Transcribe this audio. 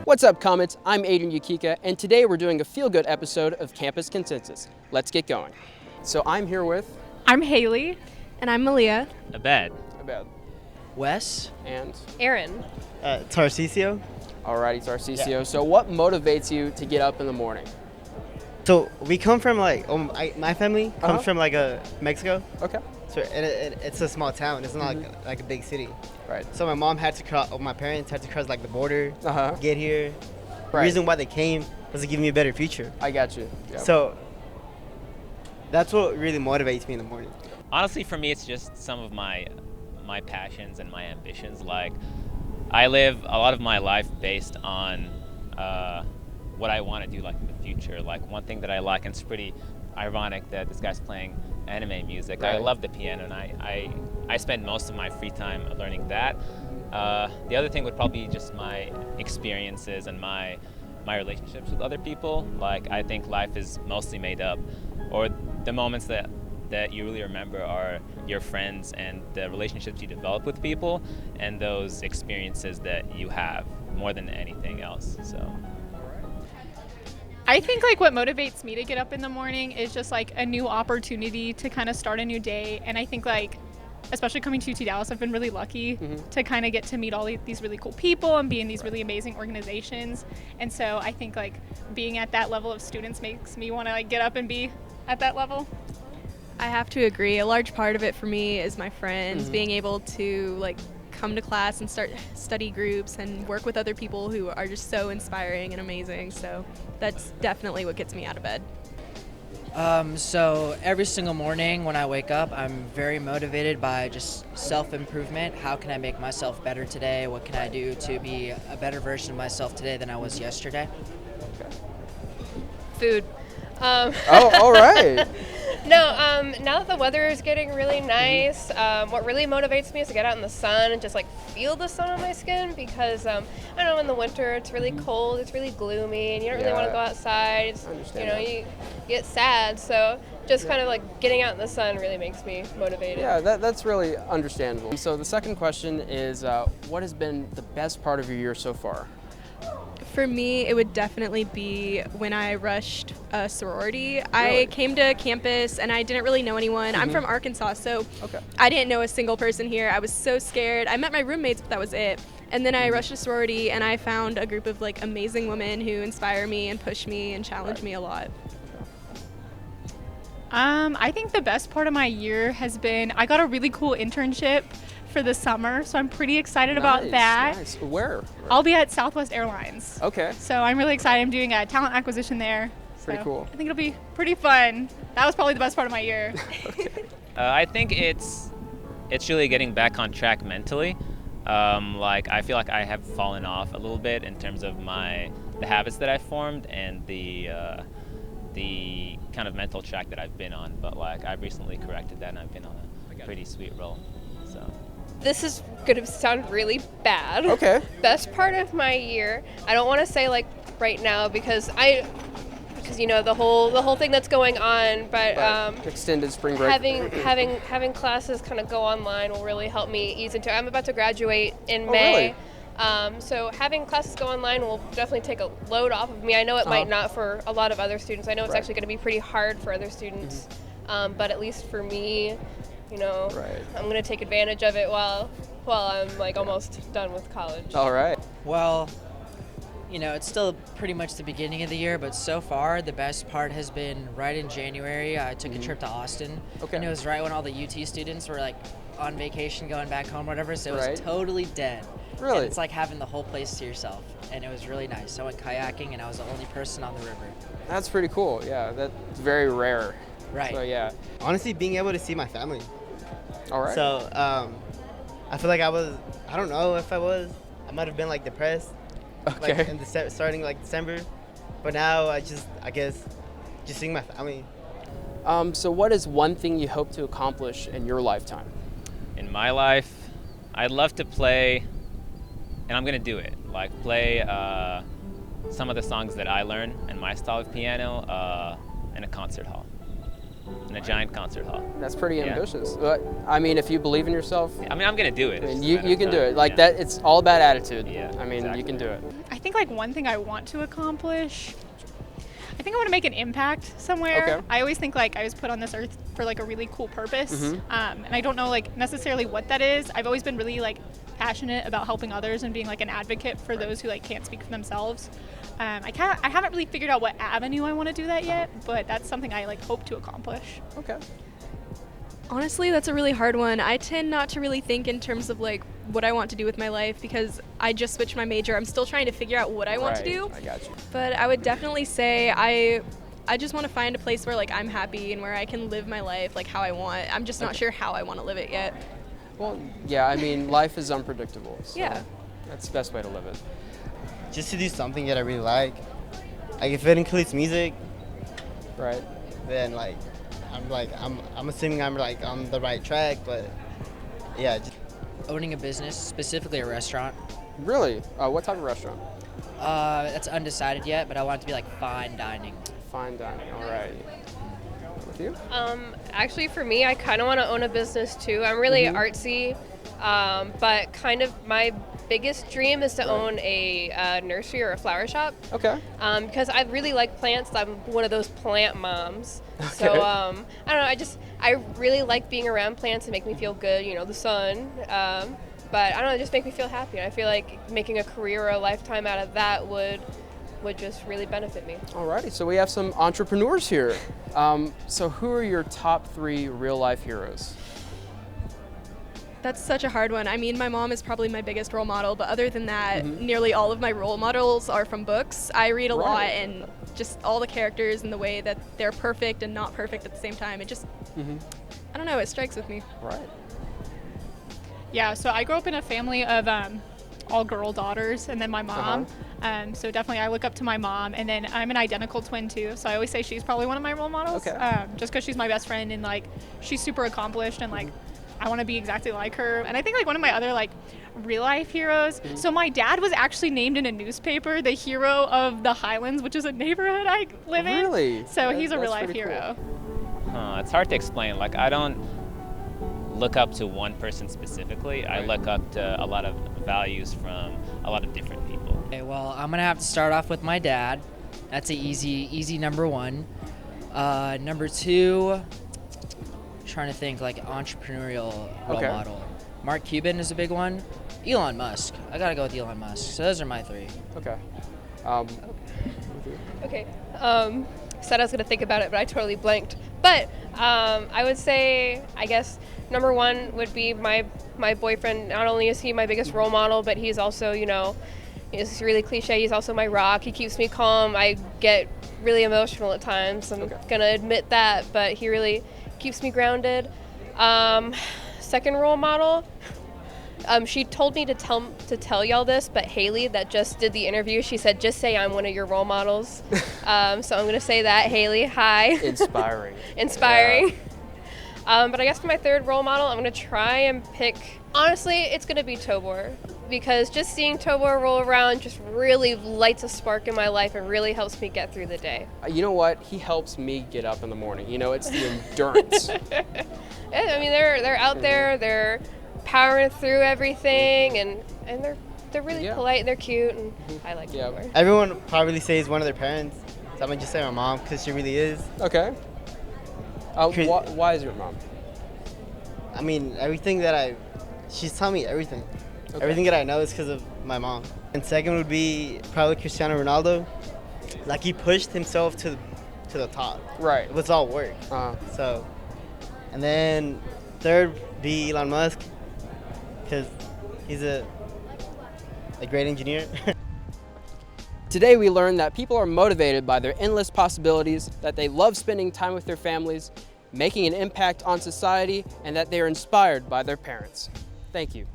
What's up, Comets? I'm Adrian Yukika, and today we're doing a feel-good episode of Campus Consensus. Let's get going. So I'm here with... I'm Haley. And I'm Malia. Abed. Wes. And... Aaron. Tarcisio. Alrighty, Tarcisio. Yeah. So what motivates you to get up in the morning? So we come from my family comes from Mexico. Okay. So it's a small town. It's not like a big city. Right. So my parents had to cross like the border, Uh-huh. get here. The Right. reason why they came was to give me a better future. I got you. Yep. So that's what really motivates me in the morning. Honestly, for me, it's just some of my passions and my ambitions. Like, I live a lot of my life based on what I want to do, like in the future. Like, one thing that I like, and it's pretty ironic that this guy's playing anime music. Right. I love the piano, and I spend most of my free time learning that. The other thing would probably be just my experiences and my relationships with other people. Like, I think life is mostly made up, or the moments that you really remember are your friends and the relationships you develop with people and those experiences that you have more than anything else. So I think like what motivates me to get up in the morning is just like a new opportunity to kind of start a new day. And I think like, especially coming to UT Dallas, I've been really lucky to kind of get to meet all these really cool people and be in these really amazing organizations. And so I think like being at that level of students makes me want to like get up and be at that level. I have to agree. A large part of it for me is my friends, being able to like come to class and start study groups and work with other people who are just so inspiring and amazing. So that's definitely what gets me out of bed. So every single morning when I wake up, I'm very motivated by just self-improvement. How can I make myself better today? What can I do to be a better version of myself today than I was yesterday? Food. Oh, all right. No, now that the weather is getting really nice, what really motivates me is to get out in the sun and just like feel the sun on my skin because I know in the winter it's really cold, it's really gloomy, and you don't really want to go outside. It's, you get sad. So just kind of like getting out in the sun really makes me motivated. Yeah, that's really understandable. So the second question is, what has been the best part of your year so far? For me, it would definitely be when I rushed a sorority. I came to campus and I didn't really know anyone. I'm from Arkansas, so I didn't know a single person here. I was so scared. I met my roommates, but that was it. And then I rushed a sorority and I found a group of like amazing women who inspire me and push me and challenge me a lot. I think the best part of my year has been I got a really cool internship for the summer, so I'm pretty excited about that. Nice. Where? I'll be at Southwest Airlines. Okay. So I'm really excited. I'm doing a talent acquisition there. Pretty cool. I think it'll be pretty fun. That was probably the best part of my year. I think it's really getting back on track mentally. Like, I feel like I have fallen off a little bit in terms of the habits that I've formed and the kind of mental track that I've been on. But like, I've recently corrected that and I've been on a pretty sweet roll. So. This is going to sound really bad. Okay. Best part of my year, I don't want to say like right now because the whole thing that's going on, but extended spring break. having classes kind of go online will really help me ease into it. I'm about to graduate in May. Really? So having classes go online will definitely take a load off of me. I know it might not for a lot of other students. I know it's actually going to be pretty hard for other students, but at least for me, I'm going to take advantage of it while I'm like almost done with college. All right. Well, it's still pretty much the beginning of the year, but so far the best part has been right in January. I took a trip to Austin. Okay. And it was right when all the UT students were like on vacation, going back home, whatever. So it was totally dead. Really? And it's like having the whole place to yourself, and it was really nice. I went kayaking, and I was the only person on the river. That's pretty cool. Yeah, that's very rare. Right. So yeah. Honestly, being able to see my family. All right. So I feel like I don't know if I might have been like depressed. Okay. Like in starting like December, but now I guess seeing my family. So what is one thing you hope to accomplish in your lifetime? In my life, I'd love to play, and I'm gonna do it. Like play some of the songs that I learn in my style of piano in a concert hall. in a giant concert hall. That's pretty ambitious. But I mean, if you believe in yourself, I mean, I'm gonna do it. I mean, you can do it. Like that, it's all about attitude. Yeah, I mean, exactly. you can do it. I I think like one thing I want to accomplish, I think I want to make an impact somewhere. Okay. I always think like I was put on this earth for like a really cool purpose, Mhm. and I don't know like necessarily what that is. I've always been really like passionate about helping others and being like an advocate for those who like can't speak for themselves. I haven't really figured out what avenue I want to do that yet, but that's something I like hope to accomplish. Okay. Honestly, that's a really hard one. I tend not to really think in terms of like what I want to do with my life because I just switched my major. I'm still trying to figure out what I want to Right, do. I got you. But I would definitely say I just want to find a place where like I'm happy and where I can live my life like how I want. I'm just not sure how I want to live it yet. Well, yeah, I mean, life is unpredictable. So Yeah. That's the best way to live it. Just to do something that I really like. Like if it includes music, Right. then like I'm assuming I'm like on the right track, but yeah, just Owning a business, specifically a restaurant. Really? What type of restaurant? That's undecided yet, but I want it to be like fine dining. Fine dining. All right. With you? Actually, for me, I kind of want to own a business too. I'm really artsy, but kind of my biggest dream is to own a nursery or a flower shop. Okay. Because I really like plants. I'm one of those plant moms. So Okay. I don't know. I really like being around plants and make me feel good. You know, the sun. But I don't know. It just make me feel happy. And I feel like making a career or a lifetime out of that would just really benefit me. Alrighty, so we have some entrepreneurs here. So who are your top 3 real life heroes? That's such a hard one. I mean, my mom is probably my biggest role model, but other than that, nearly all of my role models are from books. I read a lot, Right. and just all the characters and the way that they're perfect and not perfect at the same time. It just, I don't know, it strikes with me. Right. Yeah, so I grew up in a family of all girl daughters and then my mom. So definitely I look up to my mom, and then I'm an identical twin too. So I always say she's probably one of my role models. Okay. Just because she's my best friend and like she's super accomplished and like I want to be exactly like her. And I think like one of my other like real life heroes. So my dad was actually named in a newspaper the hero of the Highlands, which is a neighborhood I live in. Really? So he's a That's real life pretty cool. hero. It's hard to explain. Like, I don't look up to one person specifically. I look up to a lot of values from a lot of different people. Okay, well, I'm gonna have to start off with my dad. That's a easy number 1. Number 2, trying to think like entrepreneurial role Okay. model. Mark Cuban is a big one. Elon Musk. I gotta go with Elon Musk. So those are my 3. Okay. Okay. Said I was gonna think about it, but I totally blanked. But I would say, I guess, number 1 would be my boyfriend. Not only is he my biggest role model, but he's also, you know, it's really cliche. He's also my rock. He keeps me calm. I get really emotional at times. I'm gonna admit that, but he really keeps me grounded. Second role model. She told me to tell y'all this, but Haley, that just did the interview, she said, just say I'm one of your role models. So I'm going to say that. Haley, hi. Inspiring. Inspiring. But I guess for my third role model, I'm going to try and pick, honestly, it's going to be Tobor. Because just seeing Tobor roll around just really lights a spark in my life and really helps me get through the day. You know what? He helps me get up in the morning. You know, it's the endurance. Yeah, I mean, they're out there, they're powering through everything, and they're really polite and they're cute, and I like Tobor. everyone probably says one of their parents. So I'm gonna just say my mom because she really is. Okay. Why is your mom? I mean, everything that she's taught me everything. Okay. Everything that I know is because of my mom. And second would be probably Cristiano Ronaldo. Like he pushed himself to the top. Right. It was all work. So, and then third be Elon Musk because he's a great engineer. Today we learned that people are motivated by their endless possibilities, that they love spending time with their families, making an impact on society, and that they are inspired by their parents. Thank you.